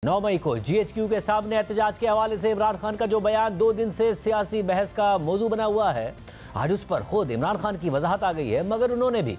9 मई को GHQ के सामने एहतजाज के हवाले से इमरान खान का जो बयान 2 दिन से सियासी बहस का मौजू बना हुआ है, आज उस पर खुद इमरान खान की वजाहत आ गई है, मगर उन्होंने भी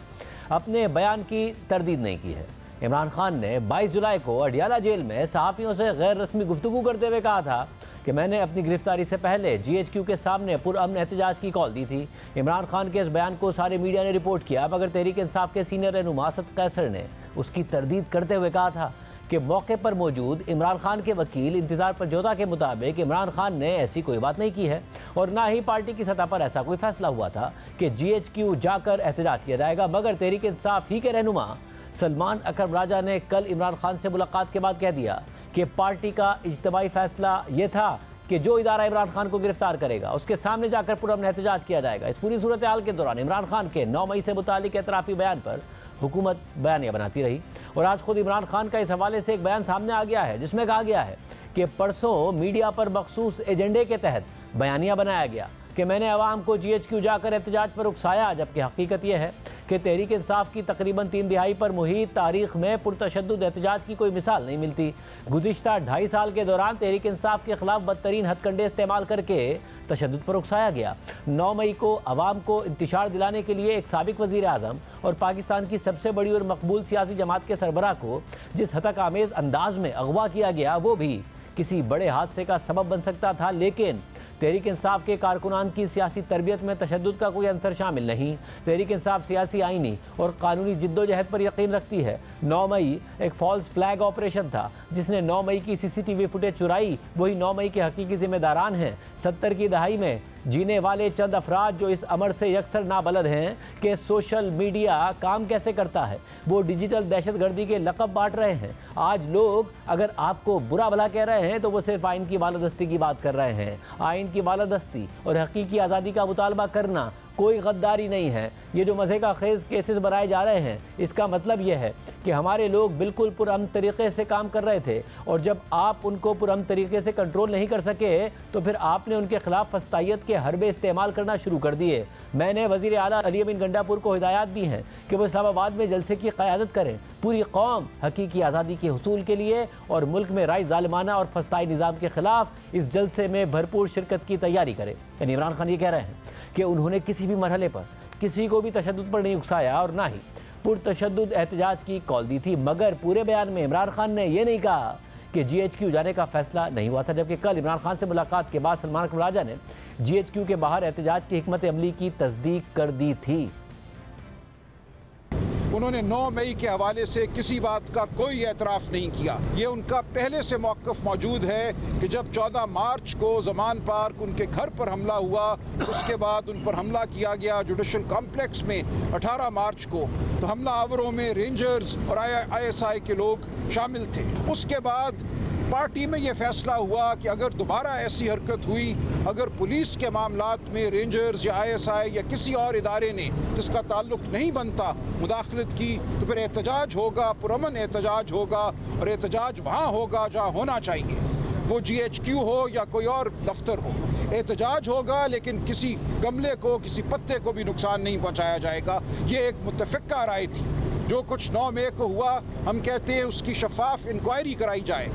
अपने बयान की तरदीद नहीं की है। इमरान खान ने 22 जुलाई को अडियाला जेल में सहाफ़ियों से गैर रस्मी गुफ्तगू करते हुए कहा था कि मैंने अपनी गिरफ्तारी से पहले GHQ के सामने पुरअमन एहतजाज की कॉल दी थी। इमरान खान के इस बयान को सारे मीडिया ने रिपोर्ट किया, मगर तहरीक इंसाफ के सीनियर रहनुमा असद कैसर ने उसकी तरदीद करते हुए कहा था कि मौके पर मौजूद इमरान खान के वकील इंतजार पंजोता के मुताबिक इमरान खान ने ऐसी कोई बात नहीं की है और ना ही पार्टी की सतह पर ऐसा कोई फैसला हुआ था कि GHQ जाकर एहतजाज किया जाएगा। मगर तहरीक इंसाफ ही के रहनुमा सलमान अकरम राजा ने कल इमरान खान से मुलाकात के बाद कह दिया कि पार्टी का इज्तिमाई फैसला ये था कि जो इदारा इमरान खान को गिरफ्तार करेगा उसके सामने जाकर पुरअमन एहतजाज किया जाएगा। इस पूरी सूरत हाल के दौरान इमरान खान के 9 मई से मुतालिक एतराफ़ी बयान पर हुकूमत बयानिया बनाती रही और आज खुद इमरान खान का इस हवाले से एक बयान सामने आ गया है, जिसमें कहा गया है कि परसों मीडिया पर मखसूस एजेंडे के तहत बयानिया बनाया गया कि मैंने अवाम को GHQ जाकर एहतजाज पर उकसाया, जबकि हकीकत यह है कि तहरीक इंसाफ की तकरीबन 3 दिहाई पर मुहित तारीख में पुरतशद्दुद एहतजाज की कोई मिसाल नहीं मिलती। गुज़िश्ता 2.5 साल के दौरान तहरीक इंसाफ के खिलाफ बदतरीन हथकंडे इस्तेमाल करके तशद्दुद पर उकसाया गया। 9 मई को अवाम को इंतशार दिलाने के लिए एक साबिक वज़ीर आज़म और पाकिस्तान की सबसे बड़ी और मकबूल सियासी जमात के सरबराह को जिस हतक आमेज़ अंदाज में अगवा किया गया, वो भी किसी बड़े हादसे का सबब बन सकता था। लेकिन तहरीक इंसाफ के कारकुनान की सियासी तरबियत में तशद्दुद का कोई अंतर शामिल नहीं। तहरीक इंसाफ सियासी आईनी और कानूनी जिद्दोजहद पर यकीन रखती है। 9 मई एक फॉल्स फ्लैग ऑपरेशन था जिसने 9 मई की CCTV फुटेज चुराई, वही 9 मई के हकीकी जिम्मेदारान हैं। 70 की दहाई में जीने वाले चंद अफराद जो इस अमर से यकसर नाबलद हैं कि सोशल मीडिया काम कैसे करता है, वो डिजिटल दहशतगर्दी के लक़ब बांट रहे हैं। आज लोग अगर आपको बुरा भला कह रहे हैं तो वो सिर्फ आइन की बालादस्ती की बात कर रहे हैं। आइन की बालादस्ती और हकीकी आज़ादी का मुतालबा करना कोई गद्दारी नहीं है। ये जो मज़े का खेज़ केसेस बनाए जा रहे हैं, इसका मतलब ये है कि हमारे लोग बिल्कुल पुरअमन तरीक़े से काम कर रहे थे और जब आप उनको पुरअमन तरीक़े से कंट्रोल नहीं कर सके तो फिर आपने उनके खिलाफ फस्तायत के हरबे इस्तेमाल करना शुरू कर दिए। मैंने वज़ीर आला अली अमीन गंडापुर को हिदायत दी हैं कि वो इस्लामाबाद में जलसे की क़यादत करें, पूरी कौम हकीकी आज़ादी के हुसूल के लिए और मुल्क में राय ज़ालिमाना और फस्ताई निज़ाम के ख़िलाफ़ इस जलसे में भरपूर शिरकत की तैयारी करें। यानी इमरान खान ये कह रहे हैं कि उन्होंने किसी भी मरहले पर किसी को भी तशद्दुद पर नहीं उकसाया और ना ही पुरतशद्दुद एहतजाज की कॉल दी थी। मगर पूरे बयान में इमरान खान ने यह नहीं कहा कि GHQ जाने का फैसला नहीं हुआ था, जबकि कल इमरान खान से मुलाकात के बाद सलमान अकरम राजा ने GHQ के बाहर एहतजाज की हिकमत अमली की तस्दीक कर दी थी। उन्होंने 9 मई के हवाले से किसी बात का कोई एतराफ़ नहीं किया। ये उनका पहले से मौक़िफ़ मौजूद है कि जब 14 मार्च को ज़मान पार्क उनके घर पर हमला हुआ, उसके बाद उन पर हमला किया गया जुडिशल कॉम्प्लेक्स में 18 मार्च को, तो हमला आवरों में रेंजर्स और ISI के लोग शामिल थे। उसके बाद पार्टी में ये फैसला हुआ कि अगर दोबारा ऐसी हरकत हुई, अगर पुलिस के मामलात में रेंजर्स या ISI या किसी और इदारे ने जिसका ताल्लुक नहीं बनता मुदाखलत की, तो फिर एहतजाज होगा, पुरअमन एहतजाज होगा और एहतजाज वहाँ होगा जहाँ होना चाहिए, वो GHQ हो या कोई और दफ्तर हो। एहतजाज होगा लेकिन किसी गमले को, किसी पत्ते को भी नुकसान नहीं पहुँचाया जाएगा। ये एक मुत्तफ़िक़ा राय थी। जो कुछ 9 मई को हुआ, हम कहते हैं उसकी शफाफ इंक्वायरी कराई जाए।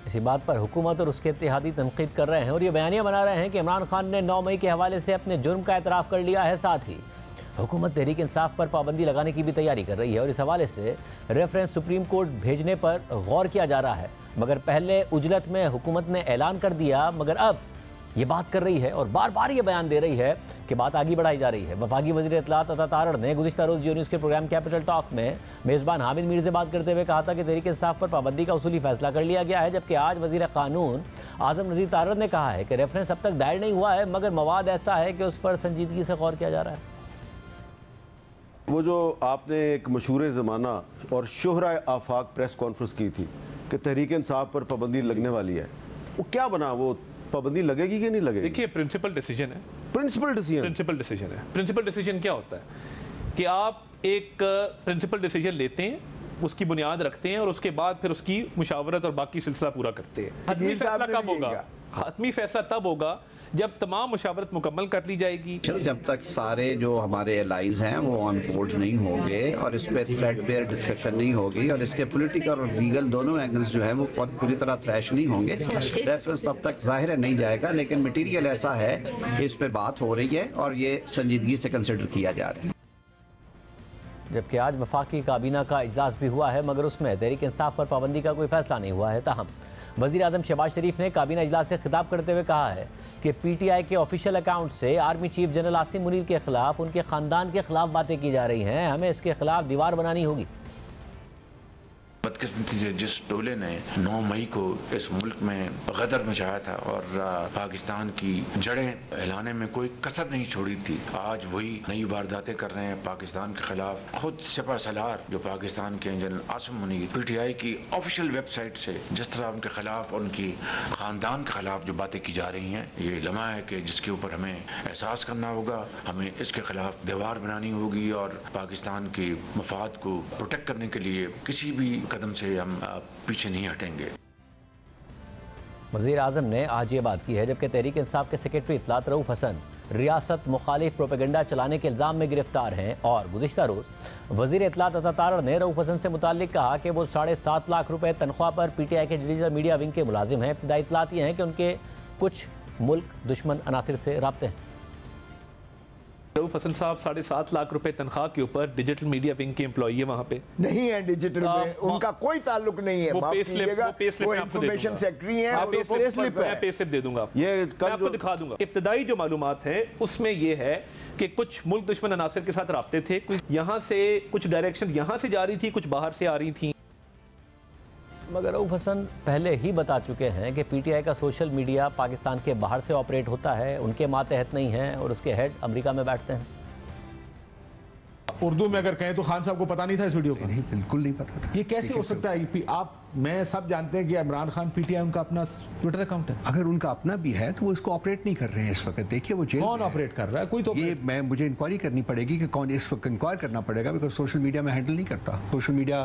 इसी बात पर हुकूमत और उसके इत्तेहादी तनकीद कर रहे हैं और ये बयानिया बना रहे हैं कि इमरान खान ने 9 मई के हवाले से अपने जुर्म का एतराफ़ कर लिया है। साथ ही हुकूमत तहरीक इंसाफ पर पाबंदी लगाने की भी तैयारी कर रही है और इस हवाले से रेफरेंस सुप्रीम कोर्ट भेजने पर गौर किया जा रहा है। मगर पहले उजलत में हुकूमत ने ऐलान कर दिया, मगर अब ये बात कर रही है और बार बार ये बयान दे रही है कि बात आगे बढ़ाई जा रही है। वफाकी वज़ीर इत्तलात अता तारड़ ने गुज़िश्ता रोज़ जियो न्यूज़ के प्रोग्राम कैपिटल टॉक में मेज़बान हामिद मीर से बात करते हुए कहा था कि तहरीक इंसाफ पर पाबंदी का उसूली फैसला कर लिया गया है, जबकि आज वज़ीर कानून आज़म नज़ीर तारड़ ने कहा है कि रेफरेंस अब तक दायर नहीं हुआ है, मगर मवाद ऐसा है कि उस पर संजीदगी से गौर किया जा रहा है। वो जो आपने एक मशहूर ज़माना और शोहरा आफाक प्रेस कॉन्फ्रेंस की थी कि तहरीक इंसाफ पर पाबंदी लगने वाली है, वो क्या बना? वो पाबंदी लगेगी कि नहीं लगेगी? देखिए, प्रिंसिपल डिसीजन है। प्रिंसिपल डिसीजन क्या होता है कि आप एक प्रिंसिपल डिसीजन लेते हैं, उसकी बुनियाद रखते हैं और उसके बाद फिर उसकी मुशावरत और बाकी सिलसिला पूरा करते हैं। हतमी फैसला कब होगा? हतमी फैसला तब होगा जब तमाम मुशावरत मुकम्मल कर ली जाएगी, जब तक सारे जो हमारे एलाइज हैं वो ऑन बोर्ड नहीं होंगे और इस पर थ्रेडबेयर डिस्कशन नहीं होगी और इसके पॉलिटिकल और लीगल दोनों एंगल्स जो है वो पूरी तरह थ्रैश नहीं होंगे, रेफरेंस तब तक जाहिर है नहीं जाएगा। लेकिन मटीरियल ऐसा है कि इस पर बात हो रही है और ये संजीदगी से कंसिडर किया जा रहा है। जबकि आज वफाकी काबीना का इजलास भी हुआ है, मगर उसमें तहरीक इंसाफ पर पाबंदी का कोई फैसला नहीं हुआ है। ताहम वज़ीर आज़म शहबाज शरीफ ने काबीना इजलास से खिताब करते हुए कहा है कि PTI के ऑफिशियल अकाउंट से army chief general Asim Munir के खिलाफ, उनके ख़ानदान के खिलाफ बातें की जा रही हैं। हमें इसके खिलाफ दीवार बनानी होगी। बदकिस्मती से जिस टोले ने 9 मई को इस मुल्क में गदर मचाया था और पाकिस्तान की जड़ें हिलाने में कोई कसर नहीं छोड़ी थी, आज वही नई वारदातें कर रहे हैं पाकिस्तान के खिलाफ। खुद सिपा सलार जो पाकिस्तान के जनरल आसिम मुनीर PTI की ऑफिशियल वेबसाइट से जिस तरह उनके खिलाफ, उनकी खानदान के खिलाफ जो बातें की जा रही हैं, ये लम्हा है कि जिसके ऊपर हमें एहसास करना होगा, हमें इसके खिलाफ दीवार बनानी होगी और पाकिस्तान के मफाद को प्रोटेक्ट करने के लिए किसी भी कदम से हम पीछे नहीं हटेंगे। वज़ीर आज़म ने आज ये बात की है जबकि तहरीक इंसाफ के सेक्रेटरी इत्तलात रऊफ हसन रियासत मुखालिफ प्रोपेगेंडा चलाने के इल्ज़ाम में गिरफ्तार हैं। और गुज़िश्ता रोज़ वज़ीर इत्तलात अता तारड़ ने रऊफ हसन से मुताल्लिक कहा कि वो 7.5 लाख रुपए तनख्वाह पर PTI के डिजिटल मीडिया विंग के मुलाजिम हैं। इब्तिदाई इत्तलात ये हैं कि उनके कुछ मुल्क दुश्मन अनासिर से राब्ते हैं। रऊफ हसन साहब 7.5 लाख रुपए तनख्वाह के ऊपर डिजिटल मीडिया विंग के एम्प्लॉई है, वहाँ पे नहीं है डिजिटल में, उनका कोई ताल्लुक नहीं है। माफ कीजिएगा, वो इंफॉर्मेशन सेक्रेटरी हैं। मैं पे स्लिप दे दूंगा, ये मैं आपको दिखा दूंगा। इब्तिदाई जो मालूमात है उसमें ये है कि कुछ मुल्क दुश्मन अनासिर के साथ राब्ते थे, यहाँ से कुछ डायरेक्शन यहाँ से जा रही थी, कुछ बाहर से आ रही थी। मगर रऊफ हसन पहले ही बता चुके हैं कि PTI का सोशल मीडिया पाकिस्तान के बाहर से ऑपरेट होता है, उनके मातहत नहीं है और उसके हेड अमेरिका में बैठते हैं। उर्दू में अगर कहें तो खान साहब को पता नहीं था इस वीडियो का? नहीं, बिल्कुल नहीं पता था। ये कैसे हो सकता है? आप मैं सब जानते हैं कि इमरान खान PTI उनका अपना ट्विटर अकाउंट है। अगर उनका अपना भी है तो वो इसको ऑपरेट नहीं कर रहे हैं इस वक्त। देखिए वो जेल कौन ऑपरेट कर रहा है? कोई तो ये मुझे इंक्वायरी करनी पड़ेगी कि कौन इस वक्त इंक्वायर करना पड़ेगा, बिकॉज सोशल मीडिया में हैंडल नहीं करता। सोशल मीडिया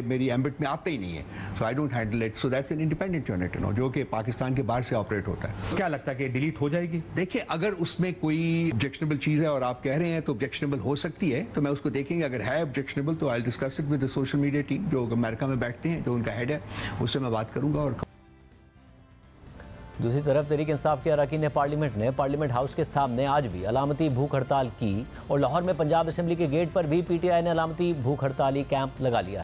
मेरी एम्बिट में आता ही नहीं है, so I don't handle it. So that's an independent unit, जो कि पाकिस्तान के बाहर से ऑपरेट होता है। क्या लगता है कि डिलीट हो जाएगी? देखिए अगर उसमें कोई ऑब्जेक्शनेबल चीज है और आप कह रहे हैं तो ऑब्जेक्शनेबल हो सकती है, तो मैं उसको देखेंगे। अगर है ऑब्जेक्शनेबल तो I discuss it with the social media team जो अमेरिका में बैठते हैं, जो उनका हेड है, उससे मैं बात करूंगा। और दूसरी तरफ तहरीक इंसाफ के अरकान पार्लियामेंट ने पार्लियामेंट हाउस के सामने आज भी अलामती भूख हड़ताल की और लाहौर में पंजाब असेंबली के गेट पर भी PTI ने अलामती भूख हड़ताली कैंप लगा लिया।